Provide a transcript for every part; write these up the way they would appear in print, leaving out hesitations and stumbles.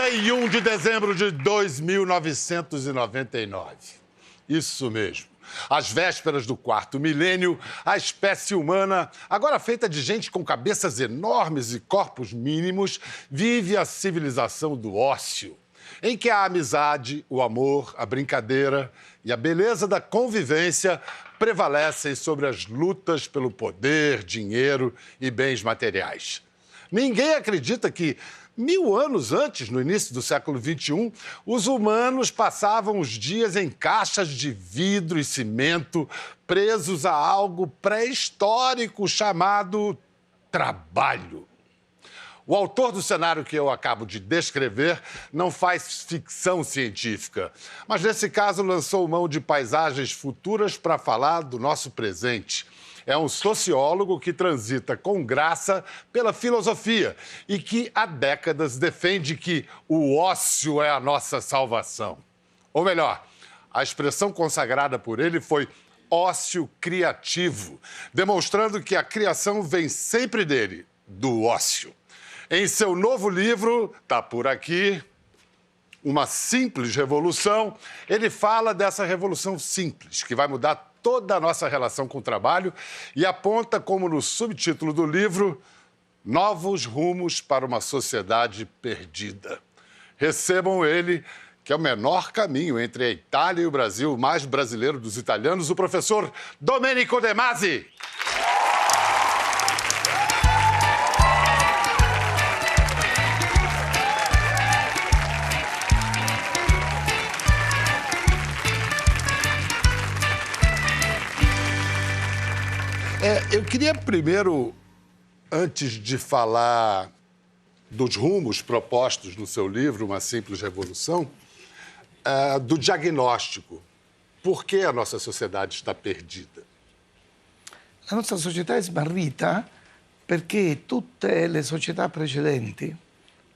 31 de dezembro de 2999. Isso mesmo. Às vésperas do quarto milênio, a espécie humana, agora feita de gente com cabeças enormes e corpos mínimos, vive a civilização do ócio, em que a amizade, o amor, a brincadeira e a beleza da convivência prevalecem sobre as lutas pelo poder, dinheiro e bens materiais. Ninguém acredita que 1000 anos antes, no início do século XXI, os humanos passavam os dias em caixas de vidro e cimento, presos a algo pré-histórico chamado trabalho. O autor do cenário que eu acabo de descrever não faz ficção científica, mas nesse caso lançou mão de paisagens futuras para falar do nosso presente. É um sociólogo que transita com graça pela filosofia e que há décadas defende que o ócio é a nossa salvação. Ou melhor, a expressão consagrada por ele foi ócio criativo, demonstrando que a criação vem sempre dele, do ócio. Em seu novo livro, Tá Por Aqui, Uma Simples Revolução, ele fala dessa revolução simples, que vai mudar toda a nossa relação com o trabalho e aponta como no subtítulo do livro, Novos Rumos para uma Sociedade Perdida. Recebam ele, que é o menor caminho entre a Itália e o Brasil, o mais brasileiro dos italianos, o professor Domenico De Masi. Eu queria primeiro, antes de falar dos rumos propostos no seu livro, Uma Simples Revolução, do diagnóstico. Por que a nossa sociedade está perdida? La nostra società è smarrita perché tutte le società precedenti,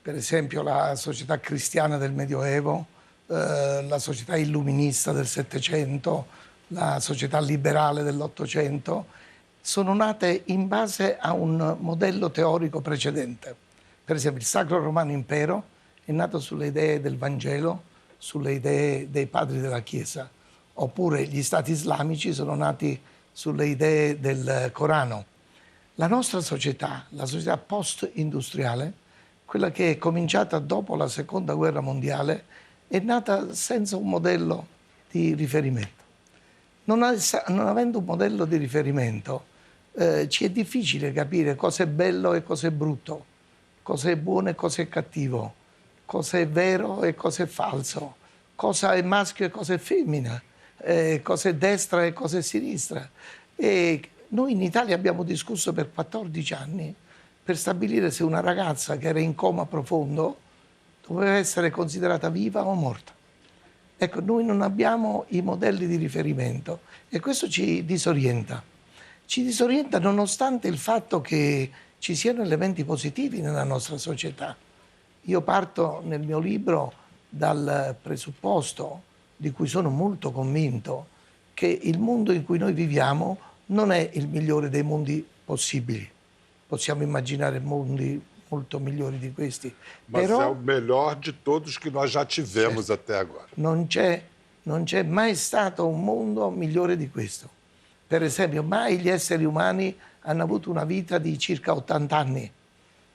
per esempio la società cristiana del Medioevo, la società illuminista del Settecento, la società liberale dell'Ottocento, sono nate in base a un modello teorico precedente. Per esempio, il Sacro Romano Impero è nato sulle idee del Vangelo, sulle idee dei padri della Chiesa, oppure gli stati islamici sono nati sulle idee del Corano. La nostra società, la società post-industriale, quella che è cominciata dopo la Seconda Guerra Mondiale, è nata senza un modello di riferimento. Non avendo un modello di riferimento, ci è difficile capire cosa è bello e cosa è brutto, cosa è buono e cosa è cattivo, cosa è vero e cosa è falso, cosa è maschio e cosa è femmina, cosa è destra e cosa è sinistra. E noi in Italia abbiamo discusso per 14 anni per stabilire se una ragazza che era in coma profondo doveva essere considerata viva o morta. Ecco, noi non abbiamo i modelli di riferimento e questo ci disorienta. Ci disorienta nonostante il fatto che ci siano elementi positivi nella nostra società. Io parto nel mio libro dal presupposto, di cui sono molto convinto, che il mondo in cui noi viviamo non è il migliore dei mondi possibili. Possiamo immaginare mondi molto migliori di questi. Mas però é o melhor de todos que nós já tivemos até agora. non c'è mai stato un mondo migliore di questo. Per esempio, mai gli esseri umani hanno avuto una vita di circa 80 anni.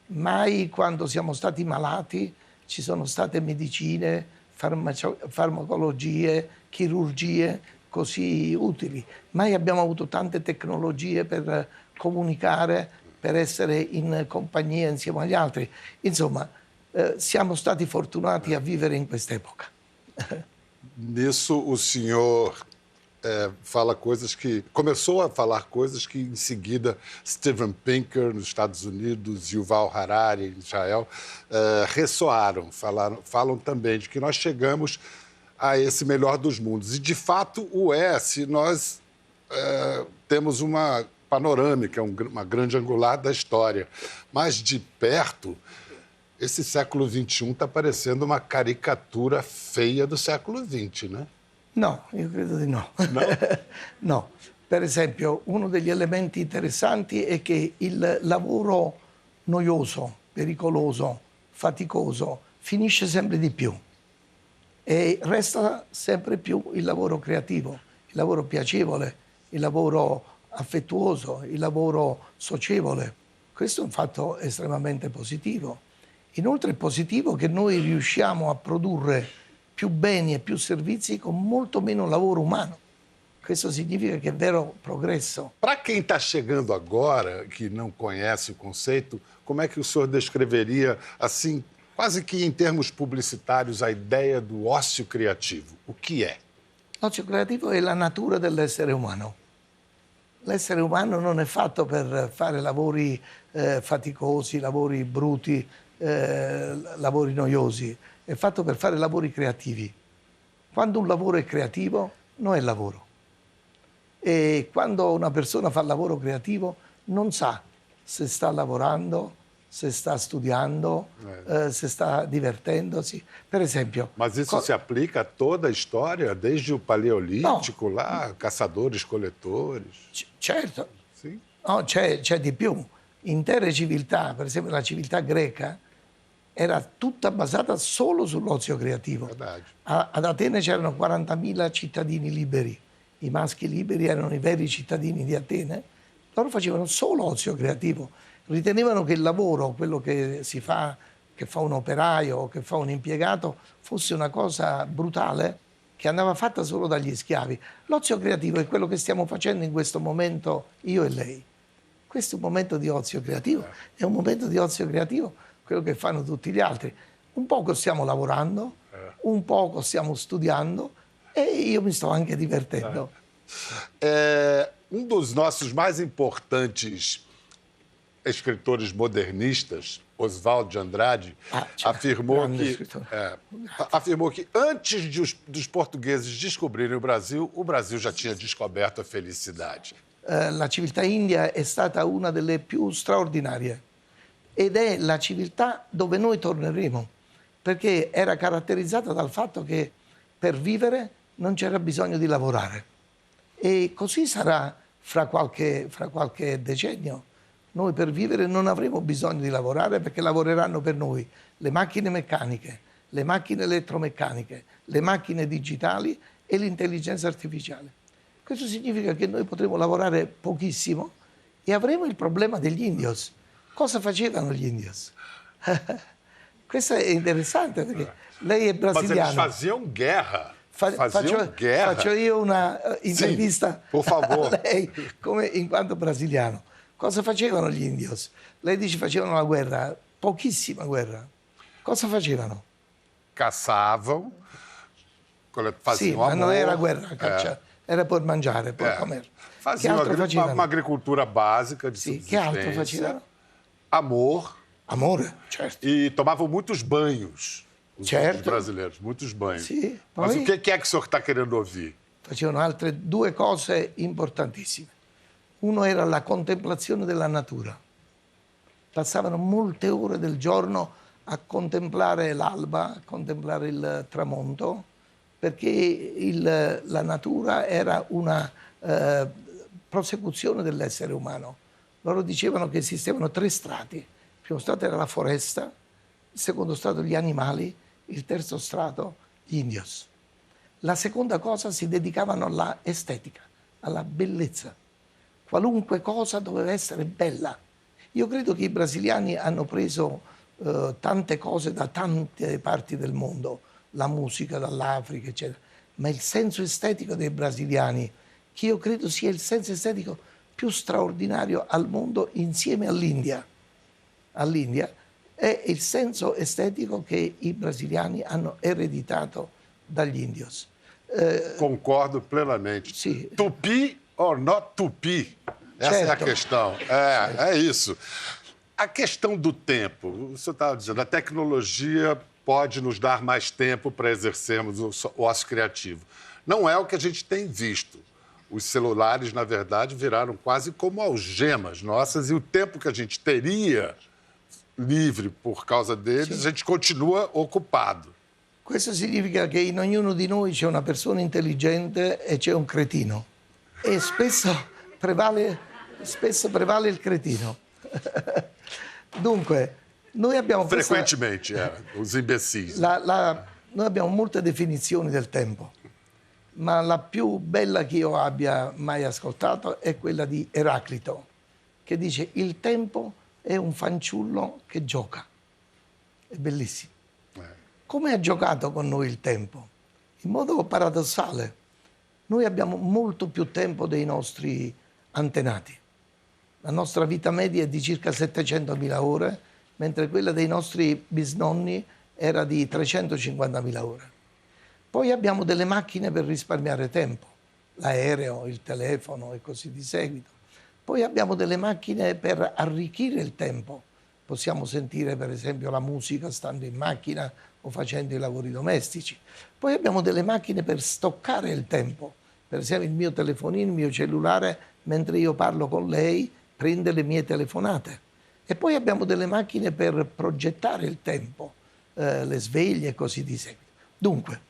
Mai quando siamo stati malati ci sono state medicine, farmacologie, chirurgie così utili. Mai abbiamo avuto tante tecnologie per comunicare, per essere in compagnia insieme agli altri. Insomma, siamo stati fortunati a vivere in quest'epoca. Nisso, o senhor fala coisas que... Começou a falar coisas que, em seguida, Steven Pinker, nos Estados Unidos, e Yuval Harari, em Israel, ressoaram, falam também de que nós chegamos a esse melhor dos mundos. E, de fato, o é, se nós temos uma panorâmica, uma grande angular da história. Mas, de perto, esse século XXI está parecendo uma caricatura feia do século XX, né? No, io credo di no. No? No. Per esempio, uno degli elementi interessanti è che il lavoro noioso, pericoloso, faticoso, finisce sempre di più e resta sempre più il lavoro creativo, il lavoro piacevole, il lavoro affettuoso, il lavoro socievole. Questo è un fatto estremamente positivo. Inoltre è positivo che noi riusciamo a produrre più beni e più servizi con molto meno lavoro umano. Questo significa che è vero progresso. Para quem está chegando agora, que não conhece o conceito, como é que o senhor descreveria, assim, quase que em termos publicitários, a ideia do ócio criativo? O que é? L'ozio creativo è la natura dell'essere umano. L'essere umano non è fatto per fare lavori faticosi, lavori bruti, lavori noiosi, è fatto per fare lavori creativi. Quando un lavoro è creativo, non è lavoro. E quando una persona fa lavoro creativo, non sa se sta lavorando, se sta studiando, se sta divertendosi. Per esempio... Mas isso se aplica a toda a história, desde o Paleolítico, lá, caçadores-coletores? Certo, Sim. no, c'è di più. Intere civiltà, per esempio la civiltà greca, era tutta basata solo sull'ozio creativo. Verdade. Ad Atene c'erano 40.000 cittadini liberi, i maschi liberi erano i veri cittadini di Atene, loro facevano solo ozio creativo, ritenevano che il lavoro, quello che si fa, che fa un operaio o che fa un impiegato, fosse una cosa brutale che andava fatta solo dagli schiavi. L'ozio creativo è quello che stiamo facendo in questo momento io e lei. Questo è un momento di ozio creativo, è un momento di ozio creativo quello che fanno tutti gli altri. Un poco stiamo lavorando, un poco stiamo studiando e io mi sto anche divertendo. Um dos nossos mais importantes escritores modernistas, Oswald de Andrade, afirmou que antes dos portugueses descobrirem o Brasil já tinha descoberto a felicidade. La civiltà india è stata una delle più straordinarie ed è la civiltà dove noi torneremo, perché era caratterizzata dal fatto che per vivere non c'era bisogno di lavorare. E così sarà fra qualche decennio. Noi per vivere non avremo bisogno di lavorare perché lavoreranno per noi le macchine meccaniche, le macchine elettromeccaniche, le macchine digitali e l'intelligenza artificiale. Questo significa che noi potremo lavorare pochissimo e avremo il problema degli indios. Cosa facevano gli indios? Questo è interessante perché lei è brasiliano. Ma eles faziam guerra. Faccio io una intervista por favor. a lei come in quanto brasiliano. Cosa facevano gli indios? Lei dice facevano la guerra, pochissima guerra. Cosa facevano? Caçavam, faziam sì, amor. Ma non era guerra, caccia. Era per mangiare, per comer. Faziam uma agricultura básica de sì, subsistência. Che altro facevano? Amor. Amore, certo. E tomavam muitos banhos. Os Certo. brasileiros, muitos banhos. Sì, Mas poi o que é que o senhor está querendo ouvir? facevano altre due cose importantissime. Uno era la contemplazione della natura. Passavano molte ore del giorno a contemplare l'alba, a contemplare il tramonto, perché la natura era una prosecuzione dell'essere umano. Loro dicevano che esistevano 3 strati. Il primo strato era la foresta, il secondo strato gli animali, il terzo strato gli indios. La seconda cosa si dedicavano alla estetica, alla bellezza. Qualunque cosa doveva essere bella. Io credo che i brasiliani hanno preso tante cose da tante parti del mondo, la musica dall'Africa, eccetera, ma il senso estetico dei brasiliani, che io credo sia il senso estetico più straordinario al mondo insieme all'India, è il senso estetico che i brasiliani hanno ereditato dagli indios. Concordo plenamente. Sì. Tupi or not tupi? Essa é a Certo. questão. É isso. A questão do tempo. O senhor estava dizendo, a tecnologia pode nos dar mais tempo para exercermos o ócio criativo. Não é o que a gente tem visto. Os celulares, na verdade, viraram quase como algemas nossas e o tempo que a gente teria livre por causa deles, a gente continua ocupado. Questo significa che in ognuno di noi c'è una persona intelligente e c'è un cretino. E spesso prevale il cretino. Dunque, Noi abbiamo Frequentemente, os imbecis. noi abbiamo molte definizioni del tempo, ma la più bella che io abbia mai ascoltato è quella di Eraclito, che dice: il tempo è un fanciullo che gioca. È bellissimo. Come ha giocato con noi il tempo? In modo paradossale. Noi abbiamo molto più tempo dei nostri antenati. La nostra vita media è di circa 700.000 ore, mentre quella dei nostri bisnonni era di 350.000 ore. Poi abbiamo delle macchine per risparmiare tempo, l'aereo, il telefono e così di seguito. Poi abbiamo delle macchine per arricchire il tempo. Possiamo sentire per esempio la musica stando in macchina o facendo i lavori domestici. Poi abbiamo delle macchine per stoccare il tempo. Per esempio il mio telefonino, il mio cellulare, mentre io parlo con lei, prende le mie telefonate. E poi abbiamo delle macchine per progettare il tempo, le sveglie e così di seguito. Dunque,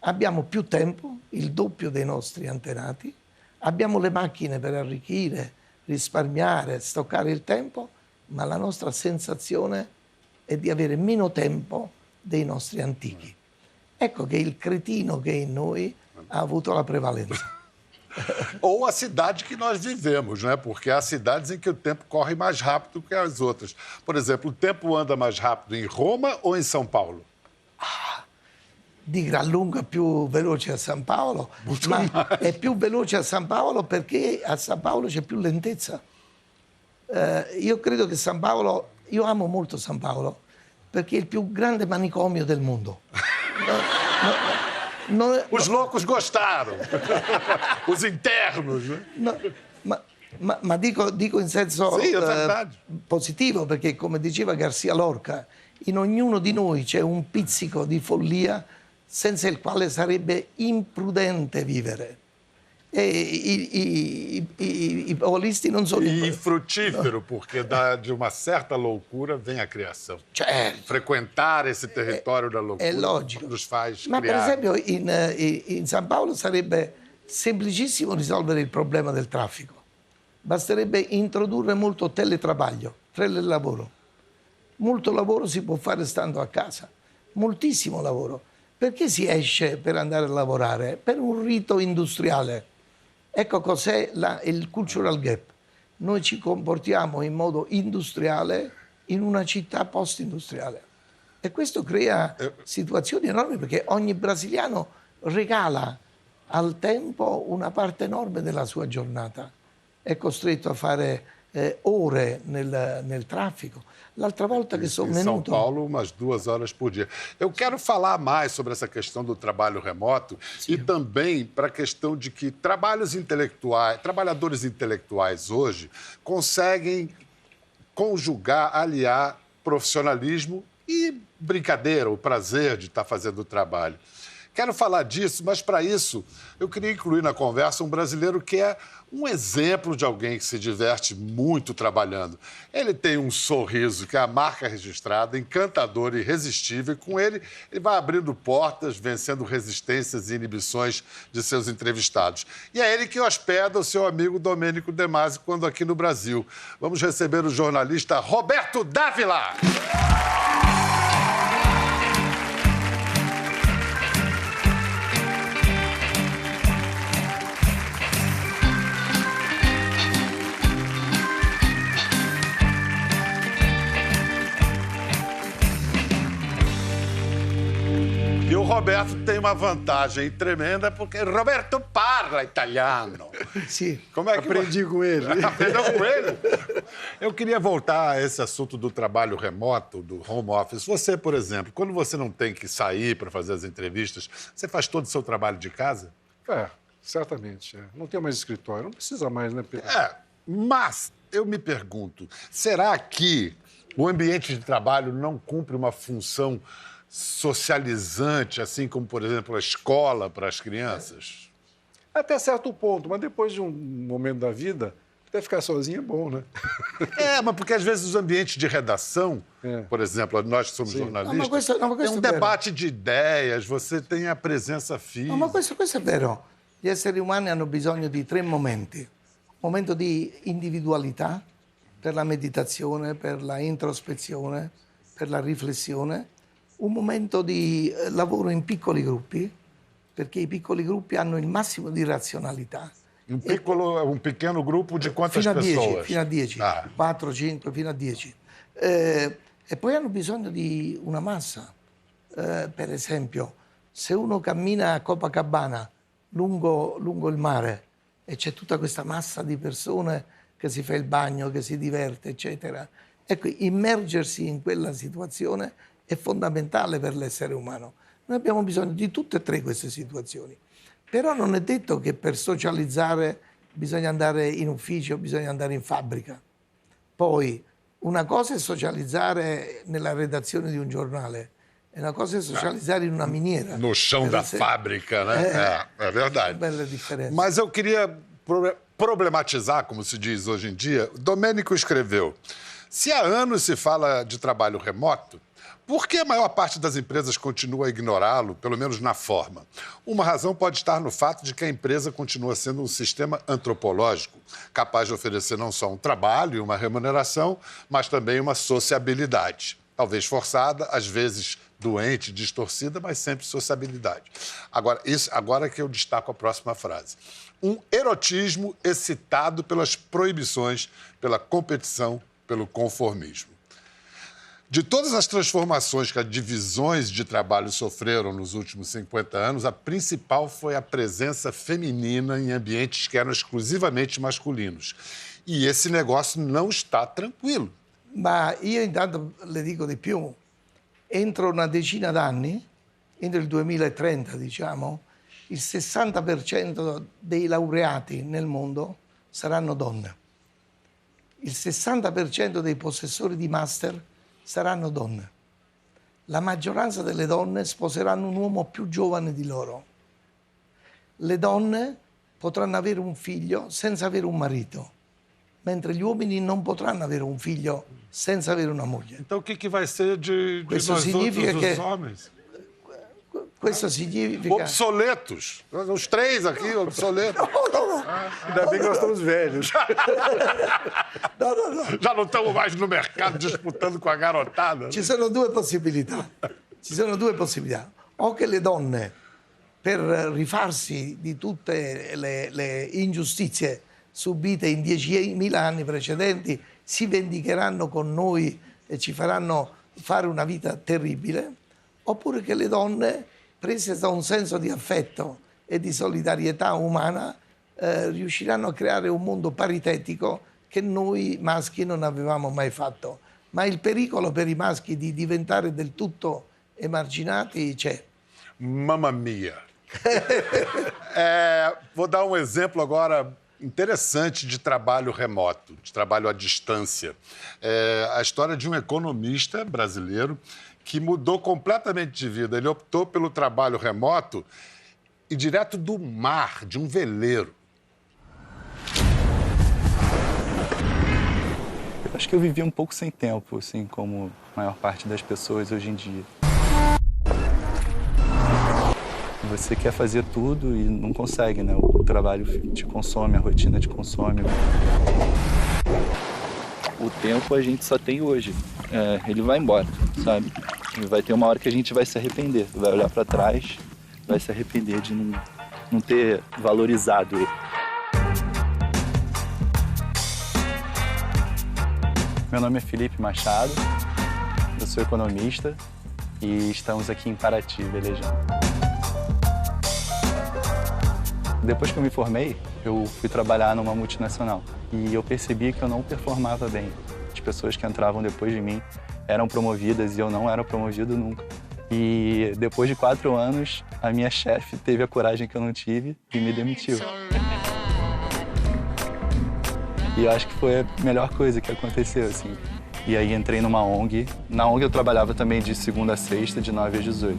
abbiamo più tempo, il doppio dei nostri antenati, abbiamo le macchine per arricchire, risparmiare, stoccare il tempo, ma la nostra sensazione è di avere meno tempo dei nostri antichi. Ecco che il cretino che è in noi ha avuto la prevalenza. Ou a cidade que nós vivemos, né? Porque há cidades em que o tempo corre mais rápido que as outras. Por exemplo, o tempo anda mais rápido em Roma ou em São Paulo? Di gran lunga più veloce a San Paolo, ma è più veloce a San Paolo perché a San Paolo c'è più lentezza. Io credo che San Paolo, io amo molto San Paolo perché è il più grande manicomio del mondo. Os loucos gostaram. Os internos, né? No, ma dico in senso Sì, è verdade. positivo, perché come diceva Garcia Lorca, in ognuno di noi c'è un pizzico di follia senza il quale sarebbe imprudente vivere. E i paolisti non sono... E infrutífero, porque de uma certa loucura vem a criação. Certo. Frequentar esse território da loucura È logico. nos faz Ma per criar. esempio in San Paolo sarebbe semplicissimo risolvere il problema del traffico. Basterebbe introdurre molto telelavoro. Molto lavoro si può fare stando a casa, moltissimo lavoro. Perché si esce per andare a lavorare? Per un rito industriale. Ecco cos'è il cultural gap. Noi ci comportiamo in modo industriale in una città post-industriale. E questo crea situazioni enormi perché ogni brasiliano regala al tempo una parte enorme della sua giornata. È costretto a fare ore nel traffico. L'altra volta che sono Em São venuto... Paulo, umas 2 horas por dia. Eu quero falar mais sobre essa questão do trabalho remoto e também para a questão de que trabalhadores intelectuais hoje conseguem conjugar, aliar profissionalismo e brincadeira, o prazer de estar fazendo o trabalho. Quero falar disso, mas para isso eu queria incluir na conversa um brasileiro que é um exemplo de alguém que se diverte muito trabalhando. Ele tem um sorriso que é a marca registrada, encantador e irresistível, e com ele vai abrindo portas, vencendo resistências e inibições de seus entrevistados. E é ele que hospeda o seu amigo Domênico De Masi quando aqui no Brasil. Vamos receber o jornalista Roberto Dávila. E o Roberto tem uma vantagem tremenda porque Roberto parla italiano. Sì. Como é que Aprendi com ele. Aprendeu com ele? Eu queria voltar a esse assunto do trabalho remoto, do home office. Você, por exemplo, quando você não tem que sair para fazer as entrevistas, você faz todo o seu trabalho de casa? Certamente. Não tem mais escritório, não precisa mais, né, Pedro? Mas eu me pergunto, será que o ambiente de trabalho não cumpre uma função socializante, assim como, por exemplo, a escola para as crianças? Até certo ponto, mas depois de um momento da vida, até ficar sozinho é bom, né? Mas porque às vezes os ambientes de redação, por exemplo, nós que somos jornalistas, No, ma questo é um è vero. debate de ideias, você tem a presença física. No, ma questo è vero. Gli esseri umani hanno bisogno di 3 momenti. Momento di individualità, per la meditazione, per la introspezione, per la riflessione, un momento di lavoro in piccoli gruppi, perché i piccoli gruppi hanno il massimo di razionalità. Um pequeno grupo de quantas Fino a 10, pessoas? fino a 10, Ah. 4, 5, fino a 10. E poi hanno bisogno di una massa. Per esempio, se uno cammina a Copacabana lungo il mare e c'è tutta questa massa di persone che si fa il bagno, che si diverte, eccetera, ecco, immergersi in quella situazione è fondamentale per l'essere umano. Noi abbiamo bisogno di tutte e tre queste situazioni. Però non è detto che per socializzare bisogna andare in ufficio, bisogna andare in fabbrica. Poi una cosa è socializzare nella redazione di un giornale, e una cosa è socializzare in una miniera. No chão da fábrica, né? É verdade. Bella differenza. Mas eu queria problematizar, como se diz hoje em dia. Domênico escreveu: se há anos se fala de trabalho remoto, por que a maior parte das empresas continua a ignorá-lo, pelo menos na forma? Uma razão pode estar no fato de que a empresa continua sendo um sistema antropológico, capaz de oferecer não só um trabalho e uma remuneração, mas também uma sociabilidade. Talvez forçada, às vezes doente, distorcida, mas sempre sociabilidade. Agora que eu destaco a próxima frase. Um erotismo excitado pelas proibições, pela competição, pelo conformismo. De todas as transformações que as divisões de trabalho sofreram nos últimos 50 anos, a principal foi a presença feminina em ambientes que eram exclusivamente masculinos. E esse negócio não está tranquilo. Ma io intanto le dico di più. Entro una decina d'anni, entro il 2030 diciamo, il 60% dei laureati nel mondo saranno donne. Il 60% dei possessori di master saranno donne. La maggioranza delle donne sposeranno un uomo più giovane di loro. Le donne potranno avere un figlio senza avere un marito, mentre gli uomini non potranno avere un figlio senza avere una moglie. Então, o que vai ser de Questo nós significa outros, che- os homens? Questo significa... Obsoletos. Os três aqui, obsoletos. Ainda bem que nós estamos velhos. Já não estamos mais no mercado disputando com a garotada. Ci sono due possibilità. O che le donne, per rifarsi di tutte le ingiustizie subite in 10.000 anni precedenti, si vendicheranno con noi e ci faranno fare una vita terribile, oppure che le donne, prese da un senso di affetto e di solidarietà umana, riusciranno a creare un mondo paritetico che noi maschi non avevamo mai fatto. Ma il pericolo per i maschi di diventare del tutto emarginati c'è. Mamma mia. Vou dar um exemplo agora interessante de trabalho remoto, de trabalho à distância. A história de um economista brasileiro que mudou completamente de vida. Ele optou pelo trabalho remoto e direto do mar, de um veleiro. Eu acho que eu vivi um pouco sem tempo, assim, como a maior parte das pessoas hoje em dia. Você quer fazer tudo e não consegue, né? O trabalho te consome, a rotina te consome. O tempo a gente só tem hoje. Ele vai embora, sabe? E vai ter uma hora que a gente vai se arrepender. Vai olhar para trás, vai se arrepender de não ter valorizado ele. Meu nome é Felipe Machado, eu sou economista e estamos aqui em Paraty, velejando. Depois que eu me formei, eu fui trabalhar numa multinacional e eu percebi que eu não performava bem. As pessoas que entravam depois de mim eram promovidas e eu não era promovido nunca. E depois de 4 anos, a minha chefe teve a coragem que eu não tive e me demitiu. E eu acho que foi a melhor coisa que aconteceu, assim. E aí entrei numa ONG. Na ONG eu trabalhava também de segunda a sexta, de 9 às 18.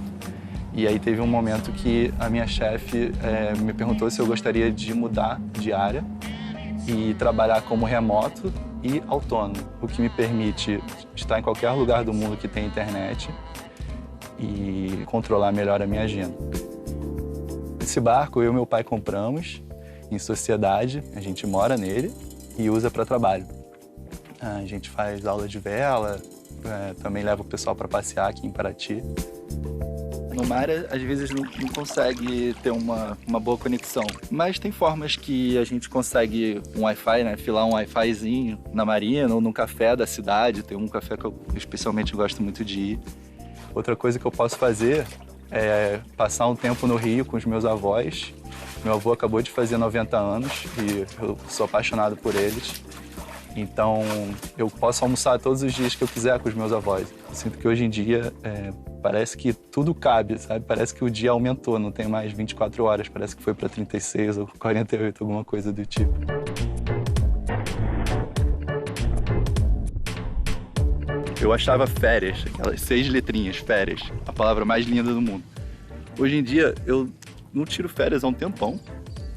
E aí teve um momento que a minha chefe me perguntou se eu gostaria de mudar de área e trabalhar como remoto e autônomo, o que me permite estar em qualquer lugar do mundo que tem internet e controlar melhor a minha agenda. Esse barco eu e meu pai compramos em sociedade, a gente mora nele e usa para trabalho. A gente faz aula de vela, também levo o pessoal para passear aqui em Paraty. No mar, às vezes, não consegue ter uma boa conexão. Mas tem formas que a gente consegue um Wi-Fi, né? Filar um Wi-Fizinho na marina ou num café da cidade. Tem um café que eu especialmente gosto muito de ir. Outra coisa que eu posso fazer é passar um tempo no Rio com os meus avós. Meu avô acabou de fazer 90 anos e eu sou apaixonado por eles. Então, eu posso almoçar todos os dias que eu quiser com os meus avós. Eu sinto que hoje em dia parece que tudo cabe, sabe? Parece que o dia aumentou, não tem mais 24 horas, parece que foi para 36 ou 48, alguma coisa do tipo. Eu achava férias, aquelas 6 letrinhas, férias, a palavra mais linda do mundo. Hoje em dia, eu não tiro férias há um tempão,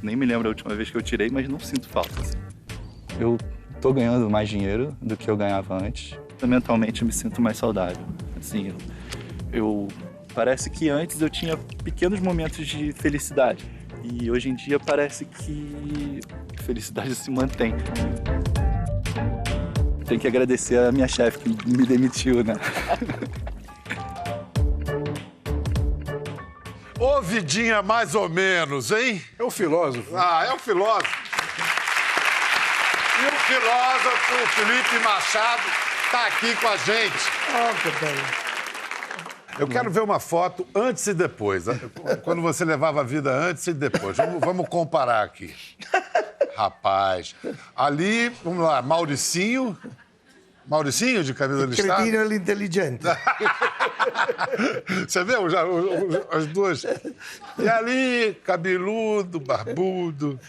nem me lembro a última vez que eu tirei, mas não sinto falta. Assim. Eu tô ganhando mais dinheiro do que eu ganhava antes. Mentalmente eu me sinto mais saudável. Assim, parece que antes eu tinha pequenos momentos de felicidade. E hoje em dia parece que a felicidade se mantém. Tenho que agradecer a minha chefe que me demitiu, né? Ô, vidinha mais ou menos, hein? É o filósofo. Ah, é o filósofo. E o filósofo Felipe Machado está aqui com a gente. Que bello. Eu quero ver uma foto antes e depois. Quando você levava a vida antes e depois. Vamos comparar aqui. Rapaz. Ali, vamos lá, Mauricinho. Mauricinho de camisa listrada. Cretino e l'intelligente. Você viu as duas? E ali, cabeludo, barbudo.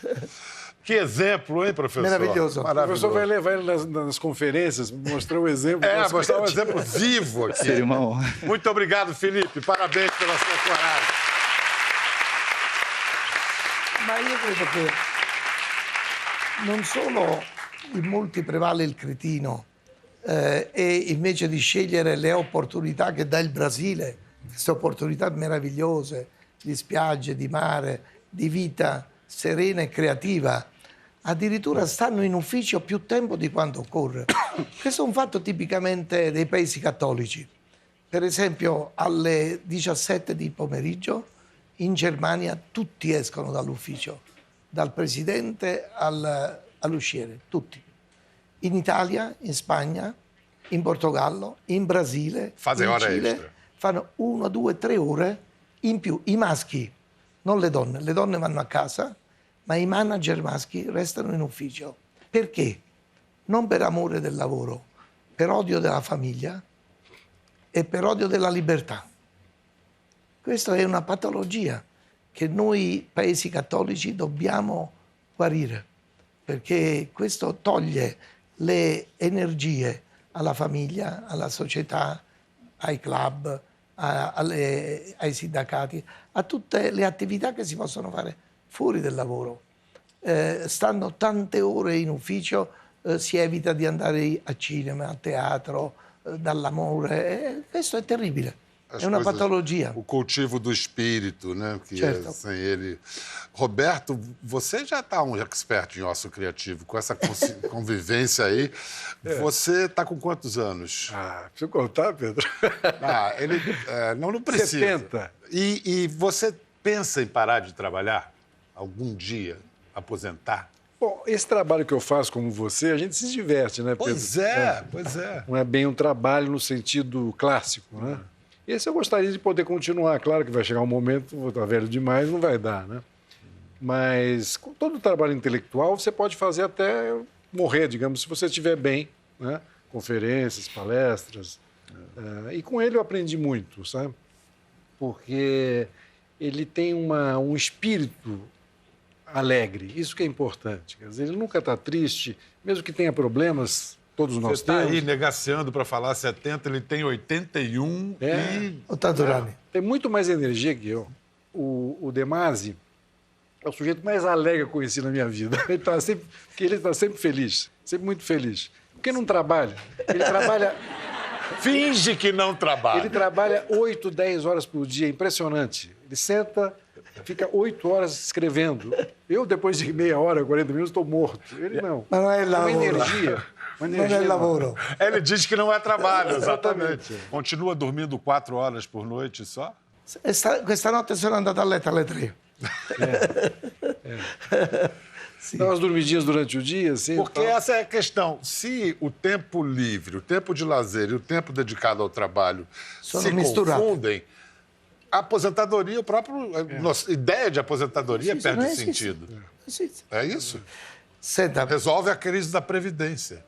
Que exemplo, hein, professor? Maravilhoso. O professor vai levar ele nas conferências, mostrar o exemplo. Mostrar um exemplo vivo aqui. Seria uma honra. Muito obrigado, Felipe. Parabéns pela sua coragem. Ma io credo che non solo in molti prevale il cretino e invece di scegliere le opportunità che dà il Brasile, queste opportunità meravigliose di spiagge, di mare, di vita serena e creativa, addirittura stanno in ufficio più tempo di quanto occorre. Questo è un fatto tipicamente dei paesi cattolici. Per esempio, alle 17 di pomeriggio in Germania tutti escono dall'ufficio, dal presidente all'usciere, tutti. In Italia, in Spagna, in Portogallo, in Brasile, Fate in ore Cile, extra. fanno 1, 2, 3 ore in più. I maschi, non le donne vanno a casa, ma i manager maschi restano in ufficio. Perché? Non per amore del lavoro, per odio della famiglia e per odio della libertà. Questa è una patologia che noi paesi cattolici dobbiamo guarire, perché questo toglie le energie alla famiglia, alla società, ai club, ai sindacati, a tutte le attività che si possono fare fuori del lavoro. Stando tante ore in ufficio si evita di andare a cinema, a teatro, dall'amore. Questo è terribile. As É uma coisas- patologia. O cultivo do espírito, né? Que Certo. sem ele. Roberto, você já está um expert em ócio criativo, com essa convivência aí. Você está com quantos anos? Preciso contar, Pedro? Ele não precisa. 70. E você pensa em parar de trabalhar algum dia, aposentar? Bom, esse trabalho que eu faço como você, a gente se diverte, né, Pedro? Pois é. Não é bem um trabalho no sentido clássico, né? Esse eu gostaria de poder continuar. Claro que vai chegar um momento, vou estar velho demais, não vai dar, né? Mas com todo o trabalho intelectual, você pode fazer até morrer, digamos, se você estiver bem, né? Conferências, palestras. E com ele eu aprendi muito, sabe? Porque ele tem um espírito alegre, isso que é importante. Quer dizer, ele nunca está triste, mesmo que tenha problemas, todos nós Você está temos. aí negaciando para falar 70, ele tem 81 e... O Tadurani. Tem muito mais energia que eu. O De Masi é o sujeito mais alegre que eu conheci na minha vida. Ele está sempre feliz, sempre muito feliz. Porque não trabalha. Ele trabalha... Finge que não trabalha. Ele trabalha 8, 10 horas por dia, impressionante. Ele senta, fica 8 horas escrevendo. Eu, depois de meia hora, 40 minutos, estou morto. Ele não. Mas não é uma lavoro. energia. non è lavoro. Ele diz que não é trabalho, exatamente. Continua dormindo 4 horas por noite só? Questa notte sono andato a letto alle 3. Dá umas dormidinhas durante o dia, assim? Porque essa é a questão. Se o tempo livre, o tempo de lazer e o tempo dedicado ao trabalho se confundem, a aposentadoria, a nossa ideia de aposentadoria perde sentido. É isso? Senta. Resolve a crise da Previdência.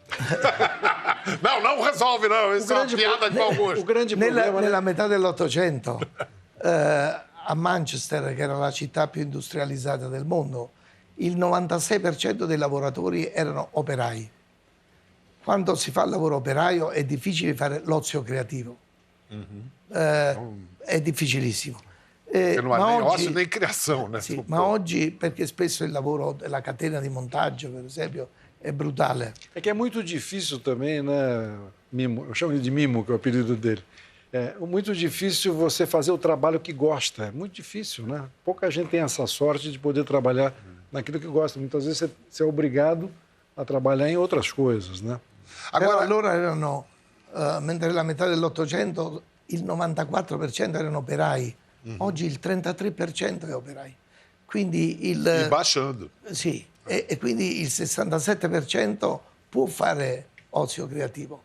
não resolve, não. Isso é uma piada de mau gosto. O grande problema... Nella metà dell'Ottocento, a Manchester, che era la città più industrializzata del mondo, il 96% dei lavoratori erano operai. Quando si fa il lavoro operaio è difficile fare l'ozio creativo. È difficilissimo. Che non ha né ozio né creazione. Sì, ma oggi, perché spesso il lavoro della catena di montaggio, per esempio, è brutale. É que é muito difícil também, né, Mimo? Eu chamo ele de Mimo, que é o apelido dele. É muito difícil você fazer o trabalho que gosta. É muito difícil, né? Pouca gente tem essa sorte de poder trabalhar naquilo que gosta. Muitas vezes você é obrigado a trabalhar em outras coisas, né? Però allora erano, mentre nella metà dell'Ottocento il 94% erano operai, oggi il 33% è operai. Quindi E baixando. Sì, e quindi il 67% può fare ozio creativo,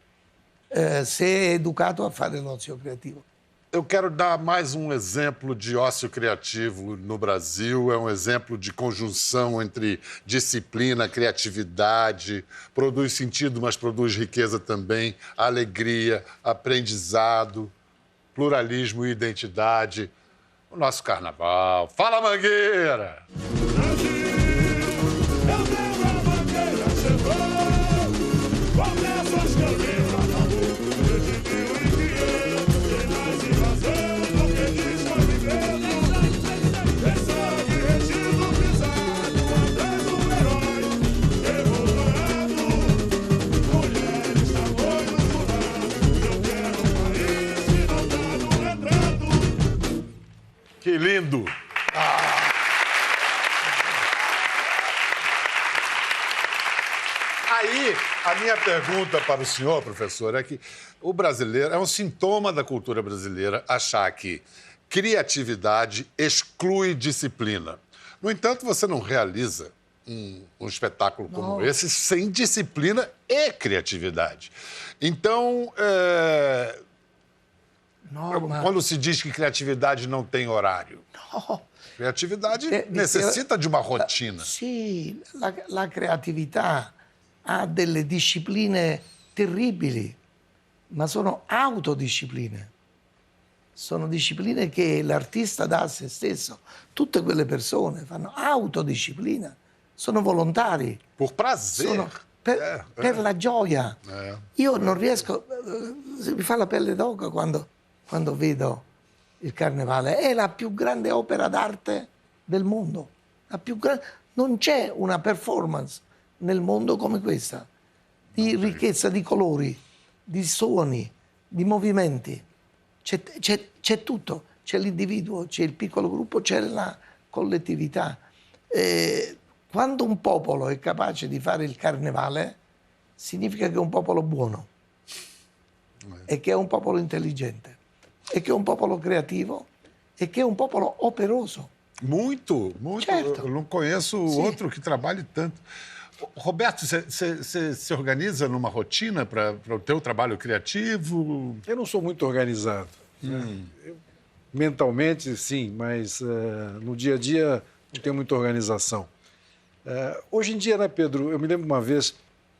se è educato a fare l'ozio creativo. Eu quero dar mais um exemplo de ócio criativo no Brasil. É um exemplo de conjunção entre disciplina, criatividade, produz sentido, mas produz riqueza também, alegria, aprendizado, pluralismo e identidade. O nosso carnaval. Fala, Mangueira! Que lindo! Aí, a minha pergunta para o senhor, professor, é que o brasileiro é um sintoma da cultura brasileira achar que criatividade exclui disciplina. No entanto, você não realiza um espetáculo como esse sem disciplina e criatividade. Então, quando se diz que criatividade não tem horário, criatividade necessita de uma rotina. Sì, la creatività ha delle discipline terribili, ma sono autodiscipline. Sono discipline che l'artista dà a se stesso. Tutte quelle persone fanno autodisciplina, sono volontari. Por prazer. Per la gioia. Io non riesco, mi fa la pelle d'oca quando vedo il Carnevale. È la più grande opera d'arte del mondo. Non c'è una performance nel mondo come questa, di ricchezza di colori, di suoni, di movimenti. C'è tutto, c'è l'individuo, c'è il piccolo gruppo, c'è la collettività. Quando un popolo è capace di fare il Carnevale, significa che è un popolo buono, e che è un popolo intelligente, e che è un popolo creativo, e che è un popolo operoso. Muito. Certo. Eu não conheço outro que trabalhe tanto. Roberto, você se organiza numa rotina para o teu trabalho criativo? Eu não sou muito organizado. Mentalmente, sim, mas no dia a dia não tenho muita organização. Hoje em dia, né, Pedro, eu me lembro uma vez,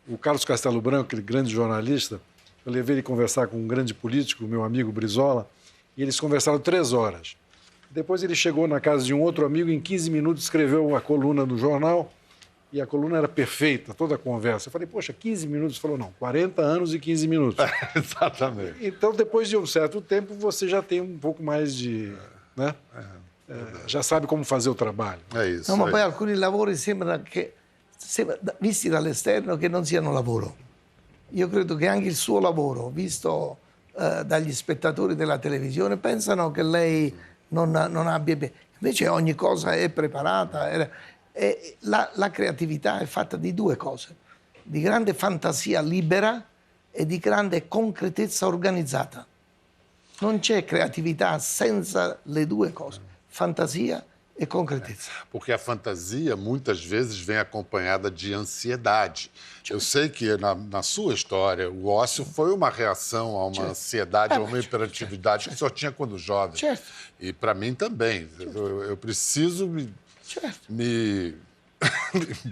o Carlos Castelo Branco, aquele grande jornalista, eu levei ele conversar com um grande político, meu amigo Brizola, e eles conversaram 3 horas. Depois ele chegou na casa de um outro amigo, em 15 minutos escreveu uma coluna no jornal, e a coluna era perfeita, toda a conversa. Eu falei, poxa, 15 minutos? Ele falou, não, 40 anos e 15 minutos. Exatamente. Então, depois de um certo tempo, você já tem um pouco mais de... né? Já sabe como fazer o trabalho. É isso. No, ma poi alcuni lavori sembra, visti dall'esterno, che non siano lavoro. Io credo che anche il suo lavoro, visto dagli spettatori della televisione, pensano che lei non abbia... Invece ogni cosa è preparata. La creatività è fatta di 2 cose. di grande fantasia libera e di grande concretezza organizzata. Non c'è creatività senza le due cose, fantasia e concretezza. Porque a fantasia, muitas vezes, vem acompanhada de ansiedade. Eu sei que, na sua história, o ócio foi uma reação a uma ansiedade, a uma hiperatividade que só tinha quando jovem. Certo. E, para mim, também. Eu preciso me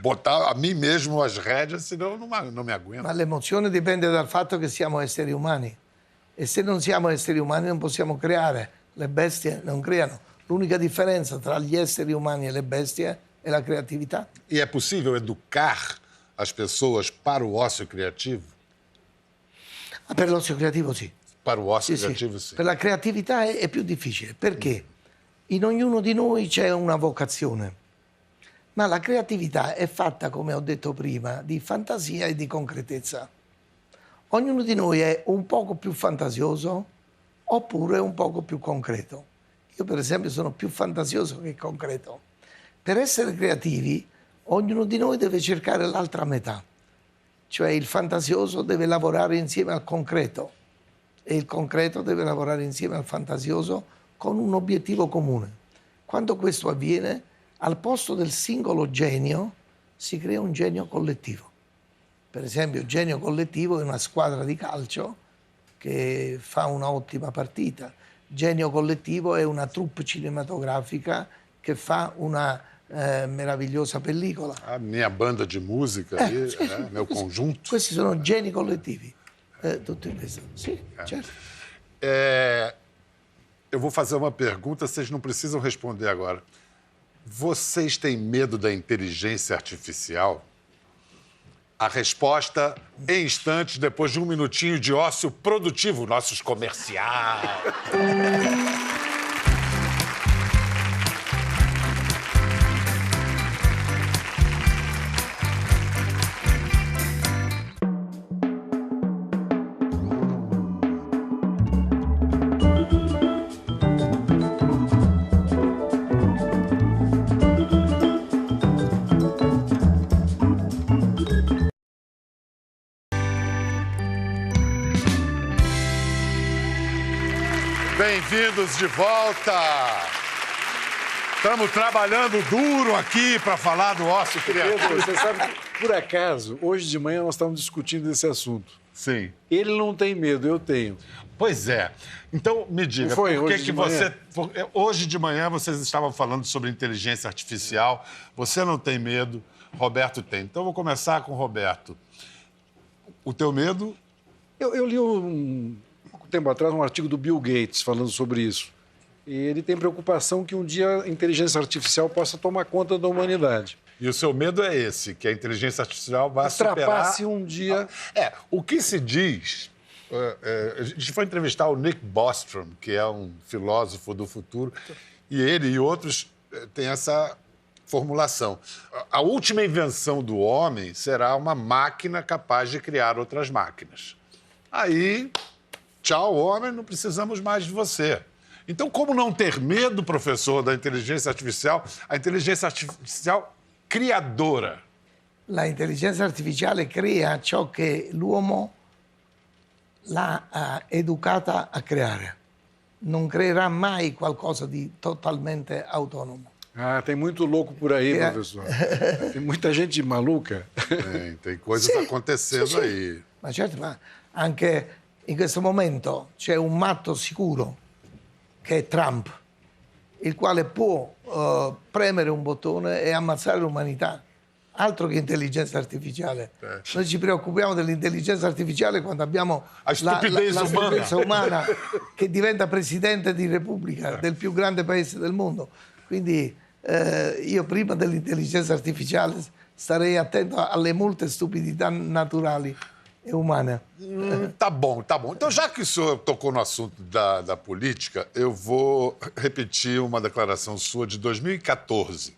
botar a mim mesmo as rédeas, senão eu não me aguento. Ma l'emozione dipende dal fatto che siamo esseri umani. E se non siamo esseri umani non possiamo creare. Le bestie non creano. L'unica differenza tra gli esseri umani e le bestie è la creatività. E é possível educar as pessoas para o ócio criativo? Per l'ozio creativo sì. Para o ócio Sì, criativo, sì. sim. Per la creatività è più difficile. Perché? In ognuno di noi c'è una vocazione. Ma la creatività è fatta, come ho detto prima, di fantasia e di concretezza. Ognuno di noi è un poco più fantasioso oppure un poco più concreto. Io, per esempio, sono più fantasioso che concreto. Per essere creativi, ognuno di noi deve cercare l'altra metà. Cioè il fantasioso deve lavorare insieme al concreto e il concreto deve lavorare insieme al fantasioso con un obiettivo comune. Quando questo avviene, al posto del singolo genio si crea un genio collettivo. Per esempio, il genio collettivo è una squadra di calcio che fa un'ottima partita. Genio collettivo è una troupe cinematografica che fa una meravigliosa pellicola. A minha banda de música, aí, sì, né? Meu conjunto. Questi sono geni collettivi. Tutto in questo. Sì, certo. Eu vou fazer uma pergunta, vocês não precisam responder agora. Vocês têm medo da inteligência artificial? A resposta em instantes, depois de um minutinho de ócio produtivo, nossos comerciais. Bem-vindos de volta! Estamos trabalhando duro aqui para falar do ócio criativo. Pedro, você sabe que, por acaso, hoje de manhã nós estávamos discutindo esse assunto. Sim. Ele não tem medo, eu tenho. Pois é. Então, me diga, Não foi por que hoje que de manhã? você... Hoje de manhã vocês estavam falando sobre inteligência artificial. Você não tem medo, Roberto tem. Então, eu vou começar com o Roberto. O teu medo... Eu li pouco tempo atrás um artigo do Bill Gates falando sobre isso. E ele tem preocupação que um dia a inteligência artificial possa tomar conta da humanidade. E o seu medo é esse, que a inteligência artificial vá superar... Ultrapasse um dia... O que se diz... a gente foi entrevistar o Nick Bostrom, que é um filósofo do futuro, e ele e outros têm essa formulação. A última invenção do homem será uma máquina capaz de criar outras máquinas. Aí, tchau, homem, não precisamos mais de você. Então, como não ter medo, professor, da inteligência artificial? A inteligência artificial criadora. La intelligenza artificiale crea ciò che l'uomo l'ha educata a creare. Non creerà mai qualcosa di totalmente autonomo. Ah, tem muito louco por aí, professor. Tem muita gente maluca. Tem coisas acontecendo aí. Ma certo, ma anche in questo momento c'è un matto sicuro che è Trump, il quale può premere un bottone e ammazzare l'umanità. Altro che intelligenza artificiale. Noi ci preoccupiamo dell'intelligenza artificiale quando abbiamo la stupidezza umana che diventa presidente di Repubblica del più grande paese del mondo. Quindi io prima dell'intelligenza artificiale starei attento alle molte stupidità naturali e umane. Tá bom, tá bom. Então, já que o senhor tocou no assunto da política, eu vou repetir uma declaração sua de 2014.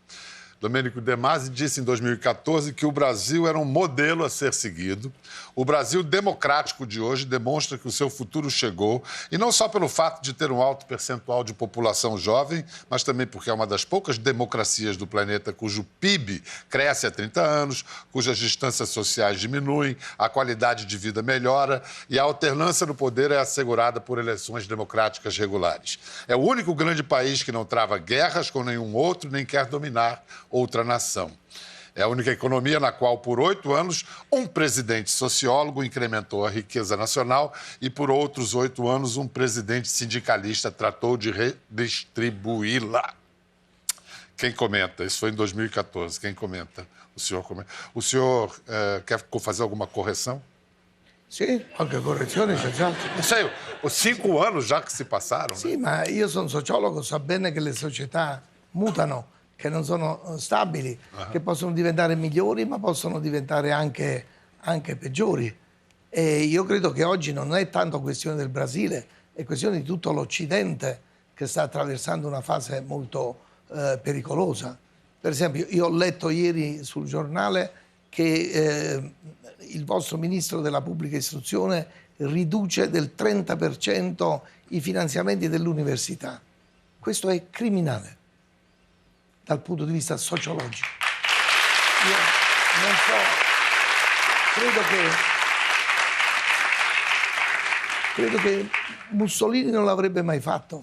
Domênico De Masi disse em 2014 que o Brasil era um modelo a ser seguido. O Brasil democrático de hoje demonstra que o seu futuro chegou, e não só pelo fato de ter um alto percentual de população jovem, mas também porque é uma das poucas democracias do planeta cujo PIB cresce há 30 anos, cujas distâncias sociais diminuem, a qualidade de vida melhora e a alternância no poder é assegurada por eleições democráticas regulares. É o único grande país que não trava guerras com nenhum outro, nem quer dominar outra nação. É a única economia na qual, por 8 anos, um presidente sociólogo incrementou a riqueza nacional e, por outros 8 anos, um presidente sindicalista tratou de redistribuí-la. Quem comenta? Isso foi em 2014. Quem comenta? O senhor comenta. O senhor quer fazer alguma correção? Sì, qualche correzione c'è già. Não sei, os 5 anos já que se passaram. Sì, ma io sono sociologo, so bene che le società mutano, che non sono stabili, che possono diventare migliori, ma possono diventare anche peggiori. E io credo che oggi non è tanto questione del Brasile, è questione di tutto l'Occidente che sta attraversando una fase molto pericolosa. Per esempio, io ho letto ieri sul giornale che il vostro ministro della pubblica istruzione riduce del 30% i finanziamenti dell'università. Questo è criminale dal punto di vista sociologico. Io non so, credo che Mussolini non l'avrebbe mai fatto,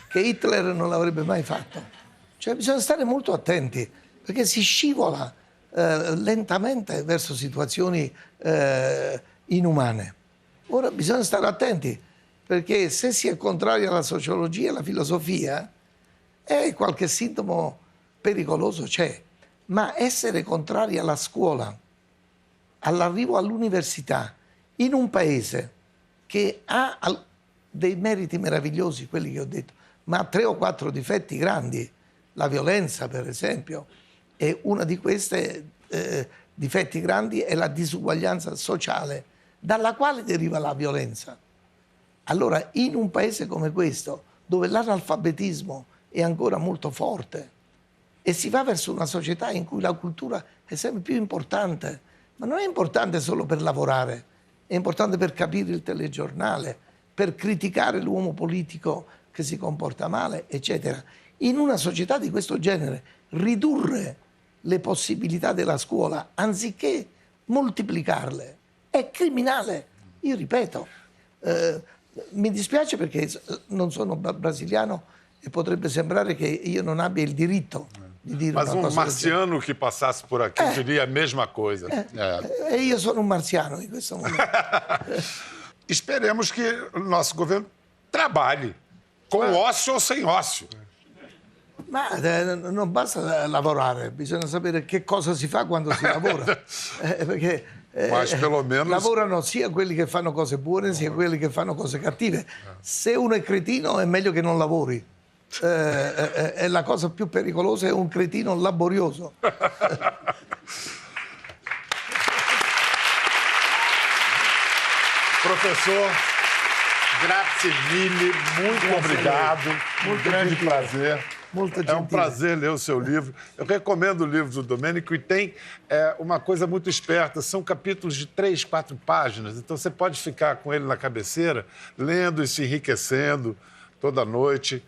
che Hitler non l'avrebbe mai fatto. Cioè bisogna stare molto attenti, perché si scivola lentamente verso situazioni inumane. Ora bisogna stare attenti, perché se si è contrari alla sociologia e alla filosofia, qualche sintomo pericoloso c'è, ma essere contrari alla scuola, all'arrivo all'università, in un paese che ha dei meriti meravigliosi, quelli che ho detto, ma ha 3 o 4 difetti grandi, la violenza per esempio, e uno di questi difetti grandi è la disuguaglianza sociale, dalla quale deriva la violenza. Allora, in un paese come questo, dove l'analfabetismo è ancora molto forte e si va verso una società in cui la cultura è sempre più importante, ma non è importante solo per lavorare, è importante per capire il telegiornale, per criticare l'uomo politico che si comporta male, eccetera. In una società di questo genere, ridurre le possibilità della scuola, anziché moltiplicarle, è criminale. Io ripeto, mi dispiace perché non sono brasiliano e potrebbe sembrare che io non abbia il diritto di dire Mas una cosa marciano que passasse por aqui diria a mesma coisa. E io sono un marziano in questo momento. Esperemos que o nosso governo trabalhe, com ócio ou sem ócio. Ma non basta lavorare, bisogna sapere che cosa si fa quando si lavora. Perché Mas pelo menos... lavorano sia quelli che fanno cose buone sia quelli che fanno cose cattive. Se uno è cretino è meglio che non lavori. E la cosa più pericolosa è un cretino laborioso. Professor, grazie mille, muito obrigado. Um grande prazer. Molto É um gentile. prazer ler o seu livro. Eu recomendo o livro do Domênico e tem uma coisa muito esperta. São capítulos de 3, 4 páginas. Então você pode ficar com ele na cabeceira, lendo e se enriquecendo toda noite,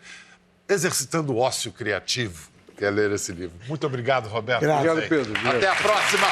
exercitando o ócio criativo, que é ler esse livro. Muito obrigado, Roberto. Grazie. Obrigado, Pedro. Até a próxima!